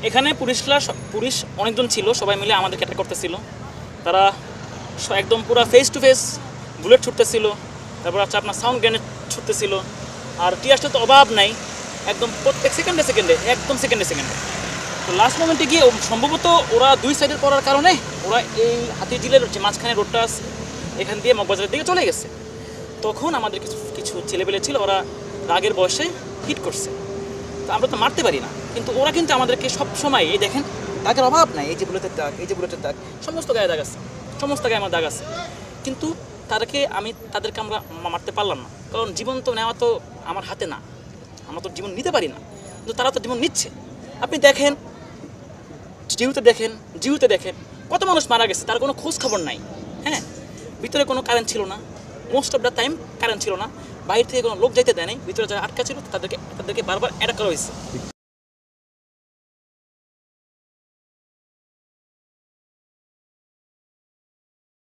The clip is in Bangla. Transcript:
এখানে পুলিশ অনেকজন ছিল, সবাই মিলে আমাদেরকে অ্যাটাক করতেছিল। তারা একদম পুরো ফেস টু ফেস বুলেট ছুটতেছিল, তারপর হচ্ছে আপনার সাউন্ড গ্রেনেড ছুটতেছিল। আর টিয়ারটা তো অভাব নাই, একদম প্রত্যেক সেকেন্ডে সেকেন্ডে। তো লাস্ট মোমেন্টে গিয়ে সম্ভবত ওরা দুই সাইডের করার কারণে ওরা এই হাতিঝিলের যে মাঝখানে রোডটা আছে এখান দিয়ে মগবাজারের দিকে চলে গেছে। তখন আমাদের কিছু ছেলেপেলে ছিল, ওরা রাগের বয়সে হিট করছে। তো আমরা তো মারতে পারি না, কিন্তু ওরা কিন্তু আমাদেরকে সবসময় এই দেখেন দাগের অভাব নাই, এই যে বুলেটের দাগ, সমস্ত গায়ে দাগ আছে, সমস্ত গায়ে আমার দাগ আছে। কিন্তু তাদেরকে আমরা মারতে পারলাম না, কারণ জীবন তো নেওয়া তো আমার হাতে না, আমরা তো জীবন নিতে পারি না, কিন্তু তারা তো জীবন নিচ্ছে। আপনি দেখেন জিউতে দেখেন কত মানুষ মারা গেছে, তার কোনো খোঁজ খবর নাই। হ্যাঁ, ভিতরে কোনো কারেন্ট ছিল না, most of the time current ছিল না, বাইরে থেকে কোনো লোক যাইতে দেয় নাই, ভিতরে যারা আটকা ছিল তাদেরকে বারবার অ্যাটাক করা হয়েছে।